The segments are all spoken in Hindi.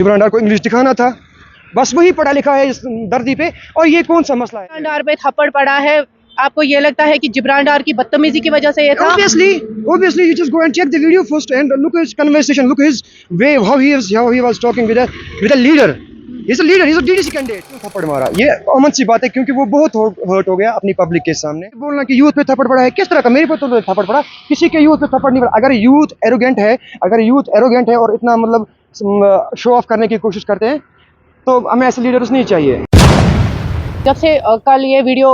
इमरान डार को इंग्लिश दिखाना था, बस वही पढ़ा लिखा है इस धरती पे। और ये कौन सा मसला है? जिब्रान डार पे थप्पड़ पड़ा है, आपको ये लगता है कि जिब्रान डार की बदतमीजी की वजह से ये था? Obviously, you just go and check the video first and look at his conversation, look his way, how he was talking with a leader. He's a leader, he's a DDC candidate. क्यों थप्पड़ मारा? ये कॉमन सी बात है, क्योंकि वो बहुत हर्ट हो गया अपनी पब्लिक के सामने। बोलना कि यूथ पे थप्पड़ पड़ा है, किस तरह का? मेरे पे तो थप्पड़ पड़ा, किसी के यूथ पे थप्पड़ नहीं पड़ा। अगर यूथ एरोगेंट है और इतना मतलब शो ऑफ करने की कोशिश करते हैं, तो हमें ऐसे लीडर्स नहीं चाहिए। जब से कल ये वीडियो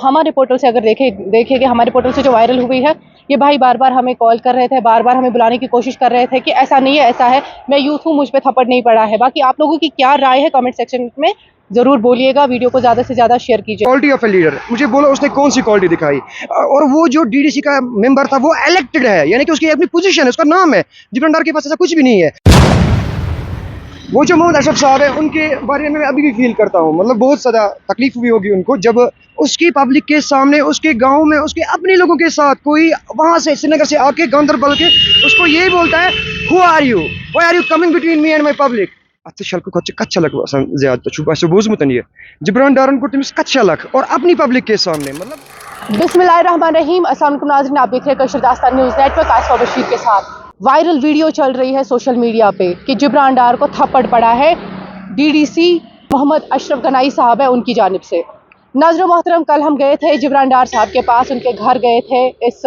हमारे पोर्टल से अगर देखे कि हमारे पोर्टल से जो वायरल हुई है, ये भाई बार बार हमें कॉल कर रहे थे, बार बार हमें बुलाने की कोशिश कर रहे थे कि ऐसा नहीं है, ऐसा है, मैं यूथ हूँ, मुझ पे थप्पड़ नहीं पड़ा है। बाकी आप लोगों की क्या राय है कमेंट सेक्शन में जरूर बोलिएगा, वीडियो को ज़्यादा से ज़्यादा शेयर कीजिए। क्वालिटी ऑफ ए लीडर, मुझे बोलो उसने कौन सी क्वालिटी दिखाई? और वो जो डीडीसी का मेंबर था वो इलेक्टेड है, यानी कि उसकी अपनी पोजीशन है, उसका नाम है। जिब्रान डार के पास ऐसा कुछ भी नहीं है। वो जो मोहम्मद अशरफ साहब है, उनके बारे में मैं अभी भी फील करता हूँ, मतलब बहुत ज़्यादा तकलीफ हुई होगी उनको जब उसकी पब्लिक के सामने, उसके गांव में, उसके अपने लोगों के साथ कोई वहाँ से श्रीनगर से आके गांदरबल के उसको यही बोलता है, who are you, why are you coming between me and my public? कच्चा लग ज्यादा जिब्रान डार को तुम कच्चा लग और अपनी पब्लिक के सामने मतलब। बिस्मिल्लाहिर्रहमानिर्रहीम, अस्सलाम वालेकुम नाज़रीन, आप देख रहे हैं कशर दास्तान न्यूज़ नेटवर्क। आसफा बशीर के साथ वायरल वीडियो चल रही है सोशल मीडिया पे कि जिब्रान डार को थप्पड़ पड़ा है, डीडीसी मोहम्मद अशरफ गनाई साहब है उनकी जानिब से। नाज़रीन मोहतरम, कल हम गए थे जिब्रान डार साहब के पास, उनके घर गए थे, इस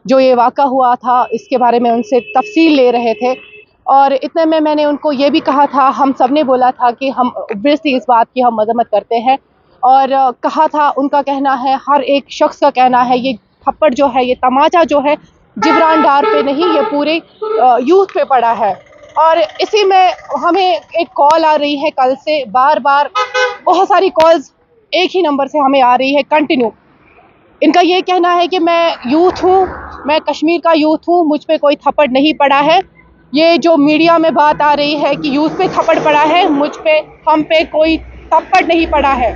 जो ये वाक़ा हुआ था इसके बारे में उनसे तफसील ले रहे थे। और इतने में मैंने उनको ये भी कहा था, हम सब ने बोला था कि हम ऑब्वियसली इस बात की हम मज़म्मत करते हैं, और कहा था, उनका कहना है, हर एक शख्स का कहना है, ये थप्पड़ जो है, ये तमाचा जो है, जिब्रान डार पे नहीं, ये पूरे यूथ पे पड़ा है। और इसी में हमें एक कॉल आ रही है कल से, बार बार बहुत सारी कॉल्स एक ही नंबर से हमें आ रही है कंटिन्यू। इनका ये कहना है कि मैं यूथ हूँ, मैं कश्मीर का यूथ हूँ, मुझ पे कोई थप्पड़ नहीं पड़ा है। ये जो मीडिया में बात आ रही है कि यूथ पे थप्पड़ पड़ा है, मुझ पे, हम पे कोई थप्पड़ नहीं पड़ा है।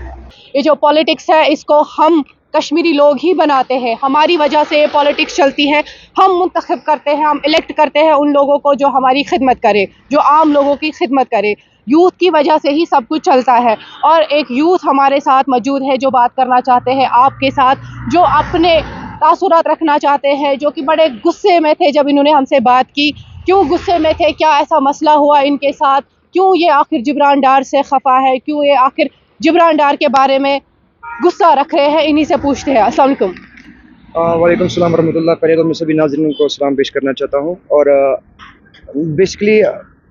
ये जो पॉलिटिक्स है, इसको हम कश्मीरी लोग ही बनाते हैं, हमारी वजह से ये पॉलिटिक्स चलती है। हम मुंतखब करते हैं, हम इलेक्ट करते हैं उन लोगों को जो हमारी खिदमत करे, जो आम लोगों की खिदमत करे। यूथ की वजह से ही सब कुछ चलता है। और एक यूथ हमारे साथ मौजूद है जो बात करना चाहते हैं आपके साथ, जो अपने तासुरात रखना चाहते हैं, जो कि बड़े गुस्से में थे जब इन्होंने हमसे बात की। क्यों गुस्से में थे, क्या ऐसा मसला हुआ इनके साथ, क्यों ये आखिर जिब्रान डार से खफा है, क्यों ये आखिर जिब्रान डार के बारे में गुस्सा रख रहे हैं, इन्हीं से पूछते हैं। अस्सलाम वालेकुम। वालेकुम सलाम वरहमतुल्लाह। पहले तो मैं सभी नाज़रीन को सलाम पेश करना चाहता हूँ। और बेसिकली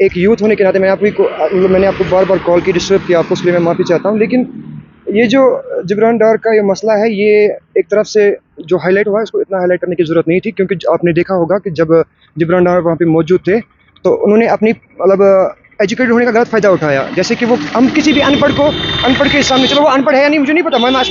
एक यूथ होने के नाते मैंने आपको बार बार कॉल की, डिस्टर्ब किया आपको, इसलिए मैं माफ़ी चाहता हूँ। लेकिन ये जो जिब्रान डार का ये मसला है, ये एक तरफ से जो हाईलाइट हुआ है, इसको इतना हाईलाइट करने की ज़रूरत नहीं थी, क्योंकि आपने देखा होगा कि जब जिब्रान डार वहाँ पे मौजूद थे तो उन्होंने अपनी मतलब एजुकेटेड होने का गलत फ़ायदा उठाया। जैसे कि वो, हम किसी भी अनपढ़ के सामने, चलो वो अनपढ़ है या नहीं मुझे नहीं पता, मैं ना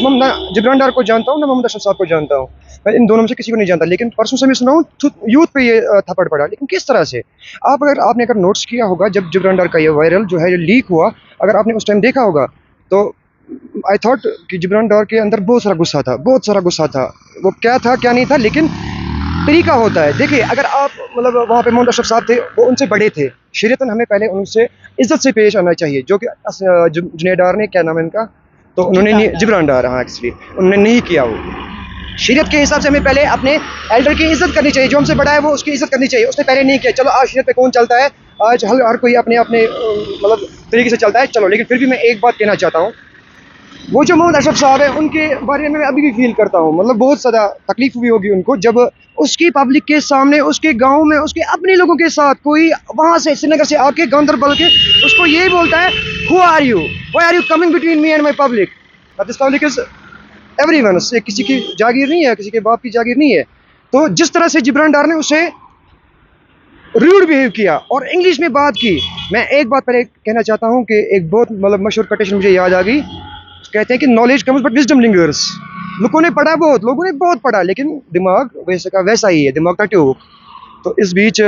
जिब्रान डार को जानता हूँ ना मोहम्मद अशरफ साहब को जानता हूँ, मैं इन दोनों में से किसी को नहीं जानता। लेकिन परसों से मैं सुना हूँ यूथ पे ये थप्पड़ पड़ा। लेकिन किस तरह से? आपने अगर नोट्स किया होगा, जब जिब्रान डार का ये वायरल जो है, ये लीक हुआ, अगर आपने उस टाइम देखा होगा, तो आई थॉट कि जिब्रान डार के अंदर बहुत सारा गुस्सा था। वो क्या था क्या नहीं था, लेकिन तरीका होता है। देखिए, अगर आप मतलब वहाँ पे मोहम्मद अशरफ साहब थे, वो उनसे बड़े थे, शरीयतन हमें पहले उनसे इज्जत से पेश आना चाहिए, जो कि जुनैद डार ने, क्या नाम है इनका, तो उन्होंने नहीं, जिब्रान डार, हाँ एक्चुअली उन्होंने नहीं किया। वो शरीयत के हिसाब से हमें पहले अपने एल्डर की इज्जत करनी चाहिए, जो हमसे बड़ा है वो उसकी इज्जत करनी चाहिए। उसने पहले नहीं किया। चलो आज शरीयत पे कौन चलता है, आज हर कोई अपने मतलब तरीके से चलता है, चलो। लेकिन फिर भी मैं एक बात कहना चाहता हूँ, वो जो मोहम्मद अशरफ साहब है, उनके बारे में मैं अभी भी फील करता हूँ, मतलब बहुत ज़्यादा तकलीफ हुई होगी उनको जब उसकी पब्लिक के सामने, उसके गांव में, उसके अपने लोगों के साथ कोई वहाँ से श्रीनगर से आके गांदरबल के उसको यही बोलता है, who are you, why are you coming between me and my public? This public is everyone, किसी की जागीर नहीं है, किसी के बाप की जागीर नहीं है। तो जिस तरह से जिब्रान डार ने उसे रूड बिहेव किया और इंग्लिश में बात की, मैं एक बात पहले कहना चाहता हूँ कि एक बहुत मतलब मशहूर कोटेशन मुझे याद आ गई। कहते हैं कि knowledge comes but wisdom lingers. लोगों ने बहुत पढ़ा, लेकिन दिमाग वैसे का वैसा ही है, दिमाग का ट्यूब। तो इस बीच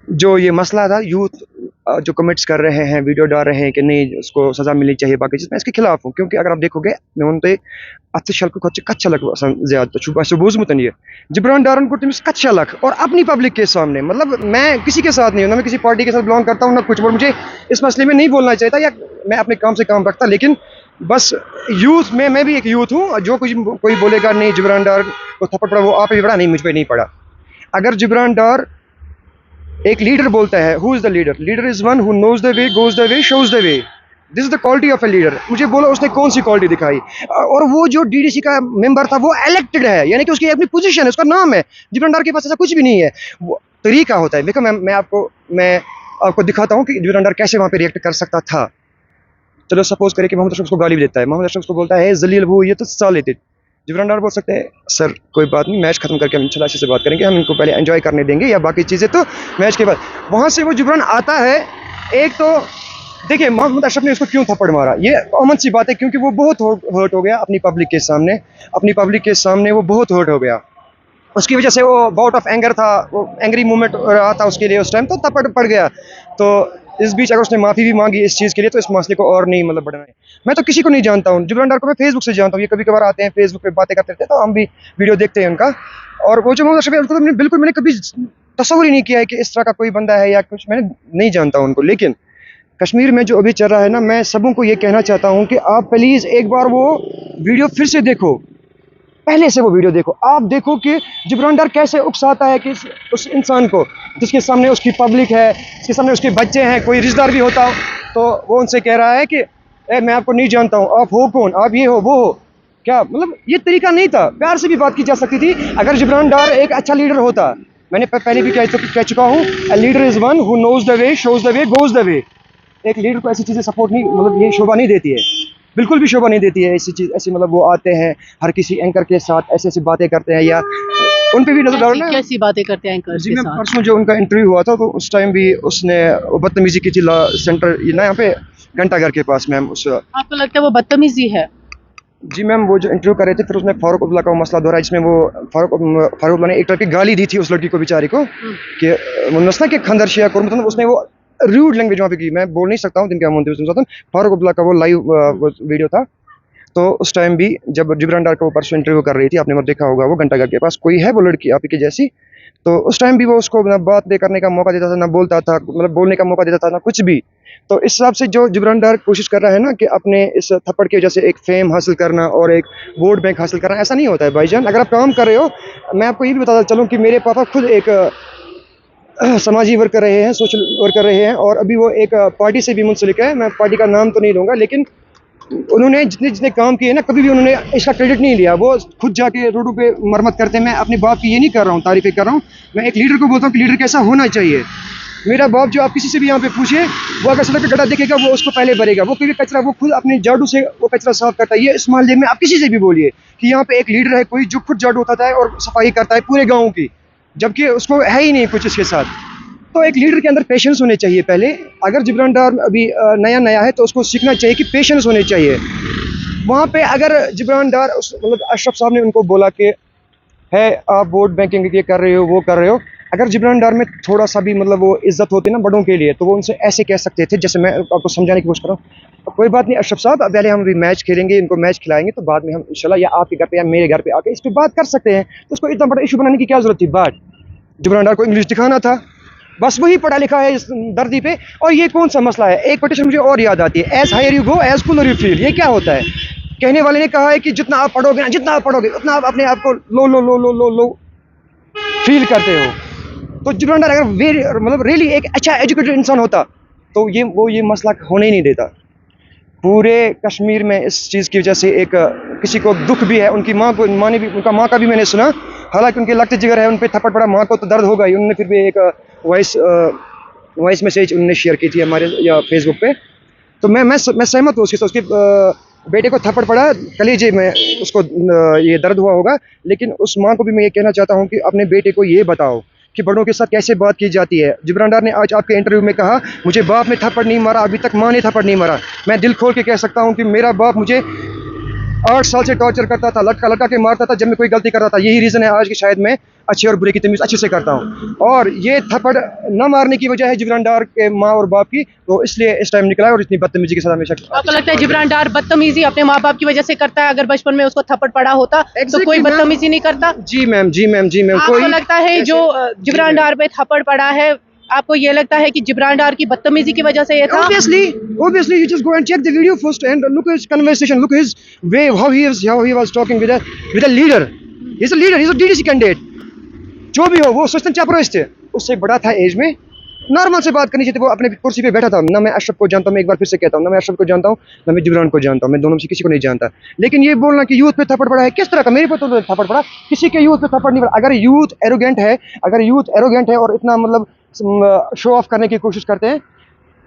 जो ये मसला था यूथ जो कमेंट्स कर रहे हैं, वीडियो डाल रहे हैं कि नहीं उसको सज़ा मिलनी चाहिए, बाकी चीज़ मैं इसके खिलाफ हूँ, क्योंकि अगर आप देखोगे मैं उन पे अच्छे कच्चा लग ज़्यादा बोझ नहीं है जिब्रान डारन को तमिस कच्चा लग और अपनी पब्लिक के सामने, मतलब मैं किसी के साथ नहीं हूँ ना, मैं किसी पार्टी के साथ बिलोंग करता हूँ ना कुछ, और मुझे इस मसले में नहीं बोलना चाहिए था, या मैं अपने काम से काम रखता, लेकिन बस यूथ में मैं भी एक यूथ हूँ, जो कुछ कोई बोलेगा नहीं जिब्रान डार को थप्पड़ पड़ा वो आप पे पड़ा, नहीं मुझ पे नहीं पड़ा। अगर जिब्रान डार एक लीडर बोलता है, who is the leader? Leader is one who knows the way, goes the way, shows the way. This is the quality of a leader. मुझे बोलो उसने कौन सी क्वालिटी दिखाई? और वो जो डीडीसी का मेंबर था वो इलेक्टेड है, यानी कि उसकी अपनी पोजीशन है, उसका नाम है। जिब्रान डार के पास ऐसा कुछ भी नहीं है, वो तरीका होता है। देखो मैं आपको दिखाता हूँ कि जिब्रान डार कैसे वहाँ पे रिएक्ट कर सकता था। चलो सपोज करें कि मोहम्मद अशरफ को गाली भी देता है, मोहम्मद अशरफ को बोलता है जलील वो ये तो साल लेते। जिब्रान डार बोल सकते हैं सर कोई बात नहीं, मैच खत्म करके हम इंशाल्लाह अच्छे से बात करेंगे, हम इनको पहले एंजॉय करने देंगे, या बाकी चीज़ें तो मैच के बाद। वहाँ से वो जिब्रान आता है, एक तो देखिए मोहम्मद अशरफ ने उसको क्यों थप्पड़ मारा, ये कॉमन सी बात है, क्योंकि वो बहुत हर्ट हो गया अपनी पब्लिक के सामने वो बहुत हर्ट हो गया। उसकी वजह से वो बाउट ऑफ एंगर था, वो एंग्री मूवमेंट रहा था उसके लिए उस टाइम, तो थप्पड़ पड़ गया। तो इस बीच अगर उसने माफ़ी भी मांगी इस चीज़ के लिए, तो इस मसले को और नहीं मतलब बढ़ाएं। मैं तो किसी को नहीं जानता हूँ, जिब्रान डार को मैं फेसबुक से जानता हूँ, ये कभी कभार आते हैं फेसबुक पे बातें करते रहते हैं, तो हम भी वीडियो देखते हैं उनका। और वो जो मोहम्मद अशरफ है उनको तो बिल्कुल मैंने कभी तस्वीर ही नहीं किया है कि इस तरह का कोई बंदा है या कुछ, मैंने नहीं जानता उनको। लेकिन कश्मीर में जो अभी चल रहा है ना, मैं सबों को ये कहना चाहता हूँ कि आप प्लीज़ एक बार वो वीडियो फिर से देखो, पहले से वो वीडियो देखो, आप देखो कि जिब्रान डार कैसे उकसाता है कि उस इंसान को जिसके सामने उसकी पब्लिक है, जिसके सामने उसके बच्चे हैं, कोई रिश्तेदार भी होता हो तो वो उनसे कह रहा है कि मैं आपको नहीं जानता हूँ, आप हो कौन, आप ये हो वो हो क्या। मतलब ये तरीका नहीं था, प्यार से भी बात की जा सकती थी। अगर जिब्रान डार एक अच्छा लीडर होता, मैंने पहले भी कह चुका हूँ, a leader is one who knows the way, shows the way, goes the way. एक लीडर को ऐसी चीज़ें सपोर्ट नहीं, मतलब ये शोभा नहीं देती है, बिल्कुल भी शोभा नहीं देती है ऐसी चीज़। ऐसी मतलब वो आते हैं हर किसी एंकर के साथ ऐसी बातें करते हैं, या उन पे भी नजर डालो ना, कैसी बातें करते हैं एंकर जी के मैं साथ? परसों जो उनका इंटरव्यू हुआ था तो उस टाइम भी उसने बदतमीजी की थी सेंटर ना यहाँ पे घंटाघर के पास मैम। उस आपको लगता है वो बदतमीजी है? जी मैम वो जो इंटरव्यू कर रहे थे, फिर उसने फारूक अब्दुल्ला का वो मसला दोहराया, जिसमें वो फारूक अब्दुल्ला ने एक तरह की गाली दी थी उस लड़की को बेचारी को, कि वो नस्ना के खंदर शिया को, मतलब उसने वो रूड लैंग्वेज वहाँ पे की, मैं बोल नहीं सकता हूँ जिनके हम फारूक अब्दुल्ला का वो लाइव वीडियो था। तो उस टाइम भी जब जिब्रान डार को परसों इंटरव्यू कर रही थी, आपने मतलब देखा होगा, वो घंटाघर के पास कोई है वो लड़की आप ही की जैसी, तो उस टाइम भी वो उसको ना बात करने का मौका देता था, ना बोलता था, मतलब बोलने का मौका देता था, ना कुछ भी। तो इस हिसाब से जो जिब्रान डार कोशिश कर रहा है ना कि अपने इस थप्पड़ की वजह से एक फेम हासिल करना और एक वोट बैंक हासिल करना, ऐसा नहीं होता है भाईजान। अगर आप काम कर रहे हो, मैं आपको ये भी बताता चलूँ कि मेरे पापा खुद एक समाजी वर्कर रहे हैं, सोशल वर्कर रहे हैं, और अभी वो एक पार्टी से भी मुंसलिक है। मैं पार्टी का नाम तो नहीं लूँगा, लेकिन उन्होंने जितने काम किए ना, कभी भी उन्होंने इसका क्रेडिट नहीं लिया। वो खुद जाके रोडों पे मरम्मत करते हैं। मैं अपने बाप की ये नहीं कर रहा हूँ, तारीफ़ें कर रहा हूँ। मैं एक लीडर को बोलता हूँ कि लीडर कैसा होना चाहिए। मेरा बाप जो आप किसी से भी यहाँ पे पूछिए, वो अगर सड़क पे गड्ढा देखेगा वो उसको पहले भरेगा, वो कोई भी कचरा वो खुद अपने झाड़ू से वो कचरा साफ करता है। ये इस मोहल्ले में आप किसी से भी बोलिए कि यहाँ पे एक लीडर है कोई जो खुद झाड़ू उठाता है और सफाई करता है पूरे गाँव की, जबकि उसको है ही नहीं कुछ इसके साथ। तो एक लीडर के अंदर पेशेंस होने चाहिए पहले। अगर जिब्रान डार अभी नया है तो उसको सीखना चाहिए कि पेशेंस होने चाहिए। वहाँ पे अगर जिब्रान डार मतलब अशरफ साहब ने उनको बोला कि है आप वोट बैंकिंग ये कर रहे हो वो कर रहे हो, अगर जिब्रान डार में थोड़ा सा भी मतलब वो इज्जत होती ना बड़ों के लिए, तो वो उनसे ऐसे कह सकते थे, जैसे मैं आपको समझाने की कोशिश कर रहा हूँ। कोई बात नहीं अशरफ साहब, पहले हम अभी मैच खेलेंगे, इनको मैच खिलाएंगे, तो बाद में हम इंशाल्लाह या आपके घर पे या मेरे घर पे आके इस पर बात कर सकते हैं। तो उसको इतना बड़ा इशू बनाने की क्या जरूरत थी? बात जिब्रान डार को इंग्लिश दिखाना था, बस वही पढ़ा लिखा है इस धरती पे। और ये कौन सा मसला है? एक कोटेशन मुझे और याद आती है, as higher you go as cooler you feel. ये क्या होता है? कहने वाले ने कहा है कि जितना आप पढ़ोगे ना, जितना आप पढ़ोगे उतना आप अपने आप को लो लो लो लो लो लो फील करते हो। तो जिब्रान डार अगर मतलब रियली एक अच्छा एजुकेटेड इंसान होता तो ये मसला होने ही नहीं देता। पूरे कश्मीर में इस चीज़ की वजह से एक किसी को दुख भी है, उनकी माँ को, माँ ने भी, उनका माँ का भी मैंने सुना, हालांकि उनके लगते जिगर है, उन पर थप्पड़ पड़ा, माँ को तो दर्द होगा ही। उन्होंने फिर भी एक वॉइस मैसेज उन्होंने शेयर की थी हमारे या फेसबुक पे। तो मैं सहमत हूँ उसके साथ। उसके बेटे को थप्पड़ पड़ा, कलेजे में उसको ये दर्द हुआ होगा, लेकिन उस माँ को भी मैं ये कहना चाहता हूँ कि अपने बेटे को ये बताओ कि बड़ों के साथ कैसे बात की जाती है। जिब्रान डार ने आज आपके इंटरव्यू में कहा, मुझे बाप ने थप्पड़ नहीं मारा, अभी तक माँ ने थप्पड़ नहीं मारा। मैं दिल खोल के कह सकता हूँ कि मेरा बाप मुझे 8 साल से टॉर्चर करता था, लटका के मारता था जब मैं कोई गलती करता था। यही रीज़न है आज कि शायद मैं अच्छे और बुरे की तमीज़ अच्छे से करता हूँ। और ये थप्पड़ न मारने की वजह है जिब्रान डार के माँ और बाप की, तो इसलिए इस टाइम निकला है और इतनी बदतमीजी के साथ हमेशा। आपको लगता है जिब्रान डार बदतमीजी अपने माँ बाप की वजह से करता है? अगर बचपन में उसको थप्पड़ पड़ा होता तो कोई मैम। बदतमीजी नहीं करता? जी मैम, जी मैम, जी मैम। आपको लगता है जो जिब्रान डार पे थप्पड़ पड़ा है, आपको ये लगता है कि जिब्रान डार की बदतमीजी की वजह से ये था? Obviously, you just go and check the video first and look at his conversation, look his way, how he was talking with a leader. He's a leader, he's a DDC candidate. जो भी हो, वो स्वतंत्र चापरोस थे, उससे बड़ा था एज में, नॉर्मल से बात करनी चाहिए। वो अपने कुर्सी पे बैठा था। ना मैं अशरफ को जानता हूँ, मैं एक बार फिर से कहता हूँ, ना मैं अशरफ को जानता हूँ, ना मैं जिब्रान को जानता हूँ, मैं दोनों में से किसी को नहीं जानता। लेकिन ये बोलना कि यूथ पे थप्पड़ पड़ा है, किस तरह का? मेरे पे तो थप्पड़ पड़ा, किसी के यूथ पे थप्पड़ नहीं पड़ा। अगर यूथ एरोगेंट है और इतना मतलब शो ऑफ करने की कोशिश करते हैं,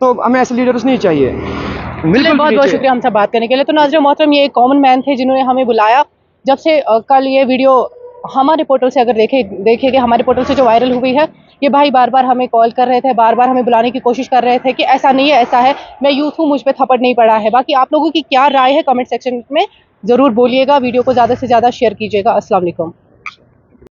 तो हमें ऐसे लीडर्स नहीं चाहिए। बिल्कुल बहुत बहुत शुक्रिया हमसे बात करने के लिए। तो नाज़रीन मोहतरम, ये एक कॉमन मैन थे जिन्होंने हमें बुलाया। जब से कल ये वीडियो हमारे पोर्टल से अगर देखे कि हमारे पोर्टल से जो वायरल हुई है, ये भाई बार बार हमें कॉल कर रहे थे, बार बार हमें बुलाने की कोशिश कर रहे थे कि ऐसा नहीं है, ऐसा है, मैं यूथ हूँ, मुझ पे थप्पड़ नहीं पड़ा है। बाकी आप लोगों की क्या राय है कमेंट सेक्शन में ज़रूर बोलिएगा। वीडियो को ज़्यादा से ज़्यादा शेयर कीजिएगा। अस्सलाम वालेकुम।